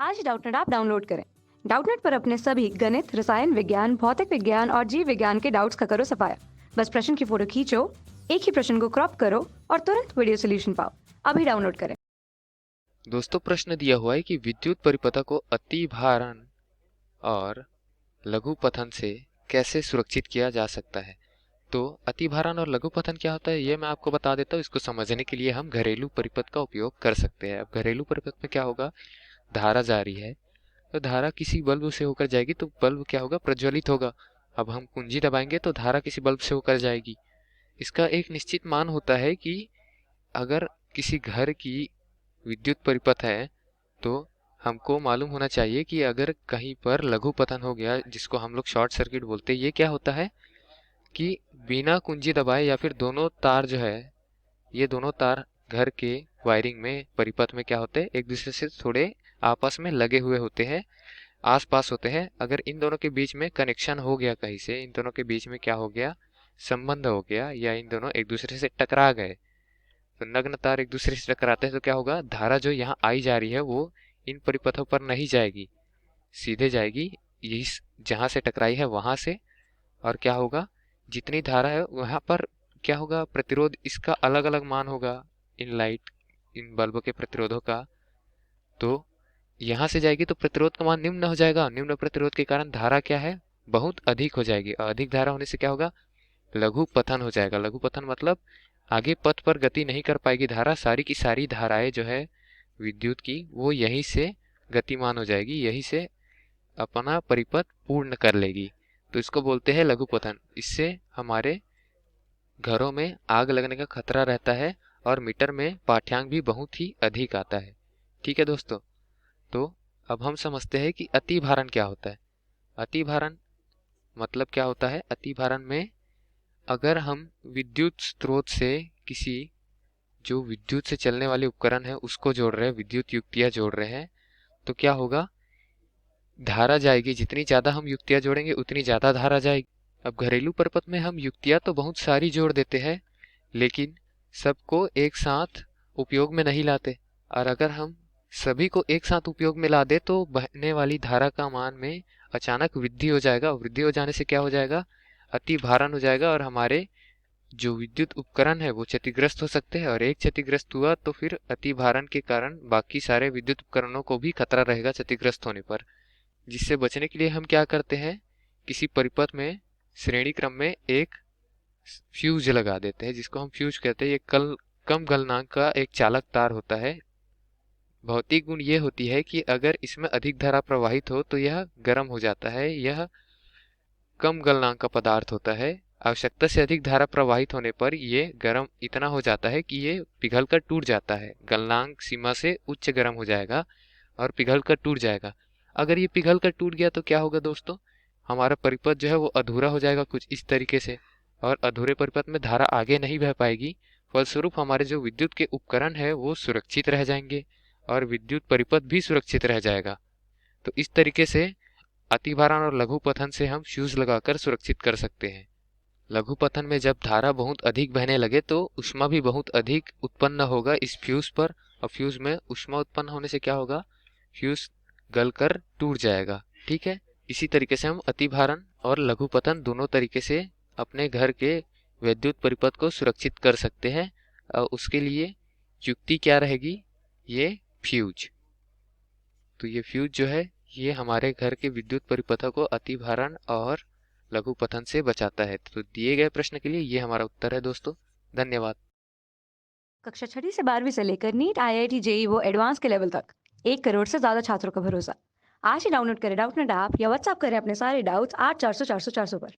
आज ही Doubtnut app download करें। Doubtnut पर अपने सभी गणित, रसायन विज्ञान, भौतिक विज्ञान और जीव विज्ञान के डाउट्स का करो सफाया। बस प्रश्न की फोटो खींचो, एक ही प्रश्न को क्रॉप करो और तुरंत वीडियो सोल्यूशन पाओ। अभी डाउनलोड करें। दोस्तों, प्रश्न दिया हुआ है कि विद्युत परिपथ को अति भारण और लघु पथन से कैसे सुरक्षित किया जा सकता है। तो अति भारण और लघु पथन क्या होता है ये मैं आपको बता देता हूँ। इसको समझने के लिए हम घरेलू परिपथ का उपयोग कर सकते हैं। अब घरेलू परिपथ में क्या होगा, धारा जारी है तो धारा किसी बल्ब से होकर जाएगी तो बल्ब क्या होगा, प्रज्वलित होगा। अब हम कुंजी दबाएंगे तो धारा किसी बल्ब से होकर जाएगी। इसका एक निश्चित मान होता है कि अगर किसी घर की विद्युत परिपथ है तो हमको मालूम होना चाहिए कि अगर कहीं पर लघु पतन हो गया, जिसको हम लोग शॉर्ट सर्किट बोलते हैं, ये क्या होता है कि बिना कुंजी दबाए या फिर दोनों तार जो है, ये दोनों तार घर के वायरिंग में परिपथ में क्या होते हैं, एक दूसरे से थोड़े आपस में लगे हुए होते हैं, आसपास होते हैं। अगर इन दोनों के बीच में कनेक्शन हो गया, कहीं से इन दोनों के बीच में क्या हो गया, संबंध हो गया, या इन दोनों एक दूसरे से टकरा गए, तो नग्न तार एक दूसरे से टकराते हैं तो क्या होगा, धारा जो यहाँ आई जा रही है वो इन परिपथों पर नहीं जाएगी, सीधे जाएगी यही जहां से टकराई है वहां से। और क्या होगा, जितनी धारा है वहां पर क्या होगा, प्रतिरोध इसका अलग अलग मान होगा, इन बल्बों के प्रतिरोधों का। तो यहाँ से जाएगी तो प्रतिरोध का मान निम्न हो जाएगा। निम्न प्रतिरोध के कारण धारा क्या है, बहुत अधिक हो जाएगी। और अधिक धारा होने से क्या होगा, लघु पतन हो जाएगा। लघु पतन मतलब आगे पथ पर गति नहीं कर पाएगी धारा, सारी की सारी धाराएं जो है विद्युत की वो यहीं से गतिमान हो जाएगी, यहीं से अपना परिपथ पूर्ण कर लेगी। तो इसको बोलते हैं लघु पतन। इससे हमारे घरों में आग लगने का खतरा रहता है और मीटर में पाठ्यांक भी बहुत ही अधिक आता है। ठीक है दोस्तों, तो अब हम समझते हैं कि अति भारण क्या होता है। अति भारण मतलब क्या होता है, अति भारण में अगर हम विद्युत स्रोत से किसी जो विद्युत से चलने वाले उपकरण है उसको जोड़ रहे हैं, विद्युत युक्तियां जोड़ रहे हैं, तो क्या होगा, धारा जाएगी। जितनी ज्यादा हम युक्तियां जोड़ेंगे उतनी ज्यादा धारा जाएगी। अब घरेलू परिपथ में हम युक्तियां तो बहुत सारी जोड़ देते हैं, लेकिन सबको एक साथ उपयोग में नहीं लाते। और अगर हम सभी को एक साथ उपयोग में ला दे तो बहने वाली धारा का मान में अचानक वृद्धि हो जाएगा। वृद्धि हो जाने से क्या हो जाएगा, अति भारण हो जाएगा और हमारे जो विद्युत उपकरण है वो क्षतिग्रस्त हो सकते हैं। और एक क्षतिग्रस्त हुआ तो फिर अति भारण के कारण बाकी सारे विद्युत उपकरणों को भी खतरा रहेगा क्षतिग्रस्त होने पर। जिससे बचने के लिए हम क्या करते हैं, किसी परिपथ में श्रेणी क्रम में एक फ्यूज लगा देते हैं, जिसको हम फ्यूज कहते हैं। ये कम गलनांक का एक चालक तार होता है। भौतिक गुण ये होती है कि अगर इसमें अधिक धारा प्रवाहित हो तो यह गर्म हो जाता है। यह कम गलनांक का पदार्थ होता है। आवश्यकता से अधिक धारा प्रवाहित होने पर ये गर्म इतना हो जाता है कि ये पिघल कर टूट जाता है। गलनांक सीमा से उच्च गर्म हो जाएगा और पिघल कर टूट जाएगा। अगर ये पिघल कर टूट गया तो क्या होगा दोस्तों, हमारा परिपथ जो है वो अधूरा हो जाएगा कुछ इस तरीके से। और अधूरे परिपथ में धारा आगे नहीं बह पाएगी। फलस्वरूप हमारे जो विद्युत के उपकरण है वो सुरक्षित रह जाएंगे और विद्युत परिपथ भी सुरक्षित रह जाएगा। तो इस तरीके से अतिभारण और लघु पथन से हम फ्यूज लगाकर सुरक्षित कर सकते हैं। लघु पथन में जब धारा बहुत अधिक बहने लगे तो ऊष्मा भी बहुत अधिक उत्पन्न होगा इस फ्यूज पर। और फ्यूज में ऊष्मा उत्पन्न होने से क्या होगा, फ्यूज गलकर टूट जाएगा। ठीक है, इसी तरीके से हम अतिभारण और लघु पतन दोनों तरीके से अपने घर के विद्युत परिपथ को सुरक्षित कर सकते हैं। और उसके लिए युक्ति क्या रहेगी, ये फ्यूज। तो ये फ्यूज जो है ये हमारे घर के विद्युत परिपथों को अतिभारण और लघु पतन से बचाता है। तो दिए गए प्रश्न के लिए ये हमारा उत्तर है दोस्तों। धन्यवाद। कक्षा 6 से 12वीं से लेकर नीट, IIT, JEE वो एडवांस के लेवल तक 1 करोड़ से ज्यादा छात्रों का भरोसा। आज ही डाउनलोड करें डाउटनेट ऐप या व्हाट्सएप करें अपने सारे डाउट्स 8400 400 400 पर।